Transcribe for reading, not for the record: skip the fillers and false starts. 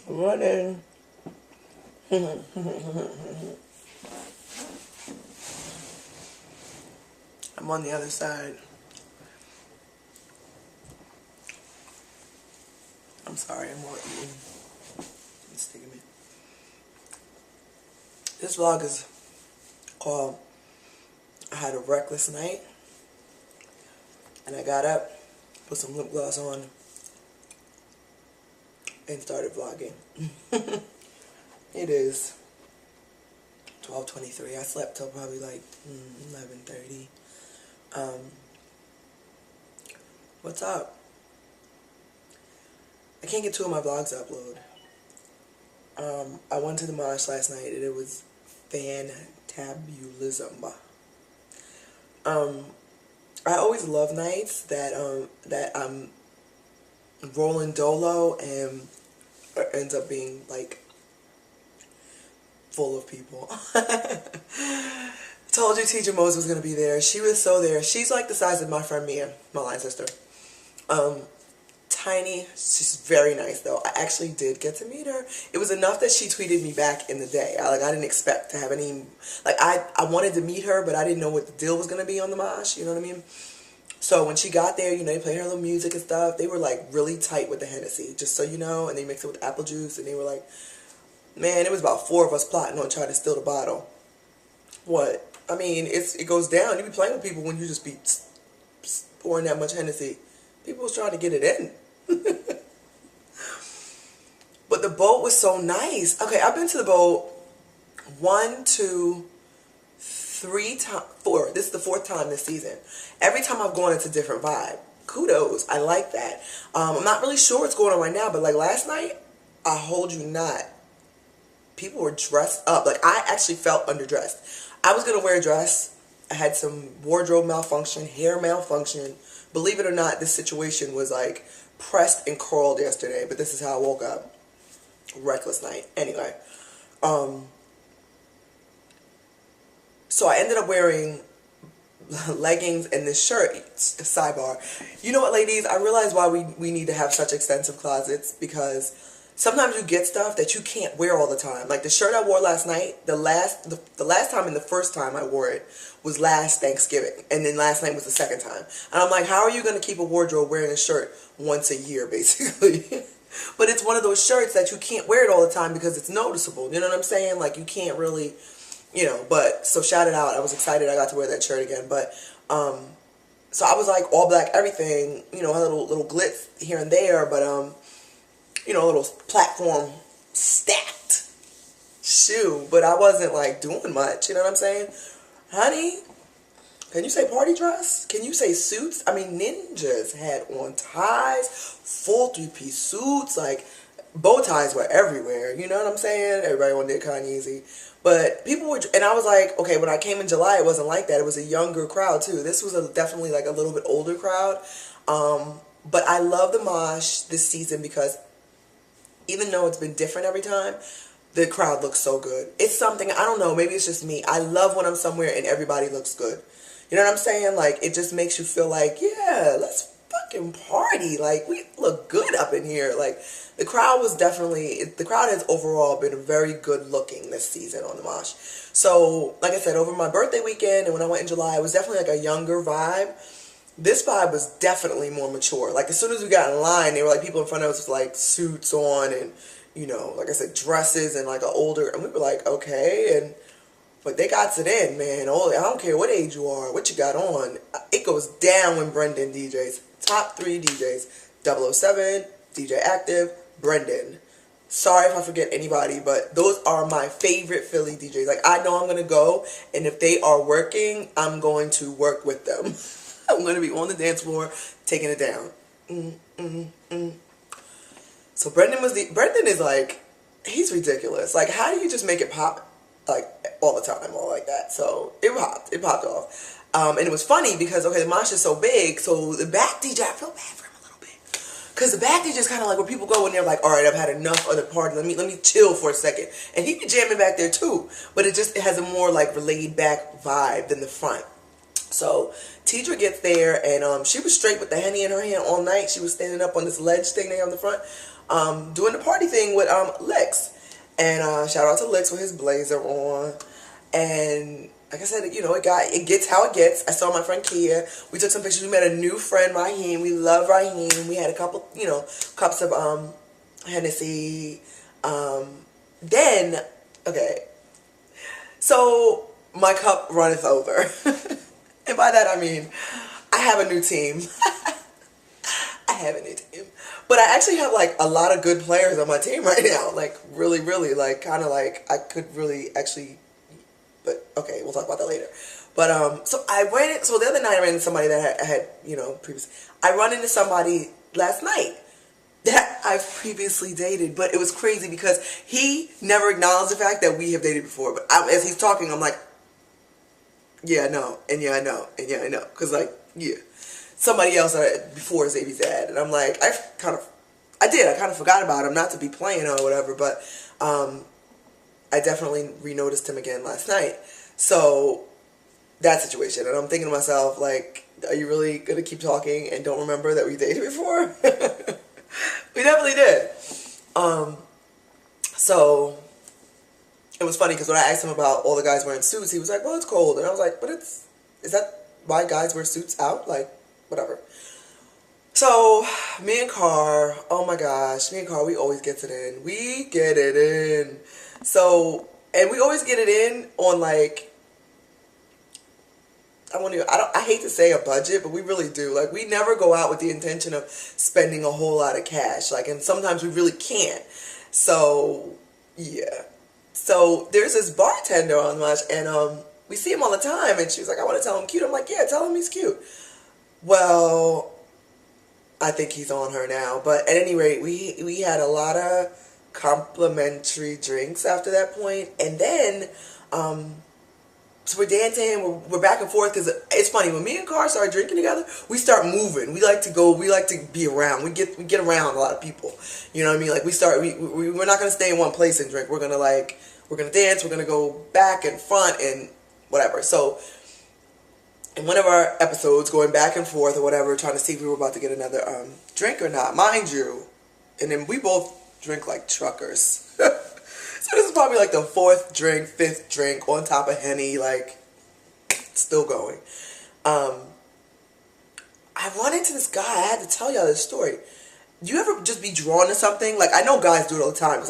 Running. I'm on the other side. I'm sorry, I'm more eating. It's taking me. This vlog is called I Had a Reckless Night. And I got up, put some lip gloss on, and started vlogging. It is 12:23. I slept till probably like 11:30. What's up? I can't get two of my vlogs to upload. I went to the mosh last night and it was fantabulism. I always love nights that I'm rolling dolo and it ends up being like full of people. Told you Teacher Mose was gonna be there. She was so there. She's like the size of my friend Mia, my line sister. Tiny. She's very nice though. I actually did get to meet her. It was enough that she tweeted me back in the day. I didn't expect to have any, like I wanted to meet her, but I didn't know what the deal was gonna be on the mosh, you know what I mean? So when she got there, you know, they played her little music and stuff. They were like really tight with the Hennessy, just so you know, and they mixed it with apple juice, and they were like, man, it was about 4 of us plotting on trying to steal the bottle. What? I mean, it goes down. You be playing with people when you just be pouring that much Hennessy. People was trying to get it in. But the boat was so nice. Okay, I've been to the boat 1, 2, 3 times, 4. This is the 4th time this season. Every time I've gone, it's a different vibe. Kudos. I like that. I'm not really sure what's going on right now, but like last night, I hold you not, people were dressed up. Like I actually felt underdressed. I was going to wear a dress. I had some wardrobe malfunction, hair malfunction. Believe it or not, this situation was like pressed and curled yesterday, but this is how I woke up. Reckless night. Anyway, so I ended up wearing leggings and this shirt. Sidebar. You know what, ladies? I realize why we need to have such extensive closets, because sometimes you get stuff that you can't wear all the time. Like the shirt I wore last night, the last time and the first time I wore it was last Thanksgiving. And then last night was the second time. And I'm like, how are you going to keep a wardrobe wearing a shirt once a year, basically? But it's one of those shirts that you can't wear it all the time because it's noticeable. You know what I'm saying? Like you can't really, you know, but so shout it out. I was excited I got to wear that shirt again. But, so I was like all black, everything, you know, a little glitz here and there, but, you know, a little platform stacked shoe, but I wasn't like doing much, you know what I'm saying? Honey, can you say party dress? Can you say suits? I mean, ninjas had on ties, full 3-piece suits, like bow ties were everywhere, you know what I'm saying? Everybody wanted it kind of easy. But people were, and I was like, okay, when I came in July, it wasn't like that. It was a younger crowd too. This was definitely like a little bit older crowd. But I love the mosh this season because even though it's been different every time, the crowd looks so good. It's something, I don't know, maybe it's just me. I love when I'm somewhere and everybody looks good. You know what I'm saying? Like, it just makes you feel like, yeah, let's fucking party. Like, we look good up in here. Like, the crowd has overall been very good looking this season on the mosh. So, like I said, over my birthday weekend and when I went in July, it was definitely like a younger vibe. This vibe was definitely more mature. Like, as soon as we got in line, they were like, people in front of us with like suits on and, you know, like I said, dresses and like an older, and we were like, okay, but they got it in, man. Oh, I don't care what age you are, what you got on. It goes down when Brendan DJs. Top 3 DJs. 007, DJ Active, Brendan. Sorry if I forget anybody, but those are my favorite Philly DJs. Like, I know I'm going to go, and if they are working, I'm going to work with them. I'm going to be on the dance floor, taking it down. So Brendan is like, he's ridiculous. Like, how do you just make it pop, like, all the time, all like that? So, it popped off. And it was funny because, okay, the mosh is so big, so the back DJ, I feel bad for him a little bit. Because the back DJ is kind of like where people go when they're like, all right, I've had enough of the party, let me chill for a second. And he be jamming back there too, but it has a more, like, laid back vibe than the front. So Tidra gets there, and she was straight with the Henny in her hand all night. She was standing up on this ledge thing there on the front. doing the party thing with Lex. And shout out to Lex with his blazer on. And like I said, it gets how it gets. I saw my friend Kia. We took some pictures. We met a new friend, Raheem. We love Raheem. We had a couple, cups of Hennessy. Then, okay, so my cup runneth over. And by that I mean, I have a new team. I have a new team. But I actually have like a lot of good players on my team right now. Like really, really, like kind of like I could really actually, but okay, we'll talk about that later. But so the other night I ran into somebody that I had previously. I run into somebody last night that I've previously dated, but it was crazy because he never acknowledged the fact that we have dated before. But as he's talking, I'm like, yeah, I know, and yeah, I know, and yeah, I know, because like, yeah, somebody else before Xavier's dad, and I'm like, I kind of forgot about him, not to be playing or whatever, but I definitely re-noticed him again last night. So that situation, and I'm thinking to myself, like, are you really gonna keep talking and don't remember that we dated before? We definitely did. So it was funny because when I asked him about all the guys wearing suits, he was like, well, it's cold. And I was like, but is that why guys wear suits out? Like, whatever. So me and Car, oh my gosh, me and Car, we always get it in. We get it in. So, and we always get it in on like, I hate to say a budget, but we really do. Like, we never go out with the intention of spending a whole lot of cash. Like, and sometimes we really can't. So, yeah. So, there's this bartender on Mosh, and we see him all the time, and she was like, I want to tell him cute. I'm like, yeah, tell him he's cute. Well, I think he's on her now. But at any rate, we had a lot of complimentary drinks after that point. And then, so we're dancing, we're back and forth, because it's funny, when me and Car start drinking together, we start moving. We like to be around. We get around a lot of people. You know what I mean? Like, we're not going to stay in one place and drink. We're going to dance, we're going to go back and front and whatever. So, in one of our episodes, going back and forth or whatever, trying to see if we were about to get another drink or not, mind you, and then we both drink like truckers. So this is probably like the 4th drink, 5th drink on top of Henny, like, still going. I run into this guy. I had to tell y'all this story. Do you ever just be drawn to something? Like, I know guys do it all the time.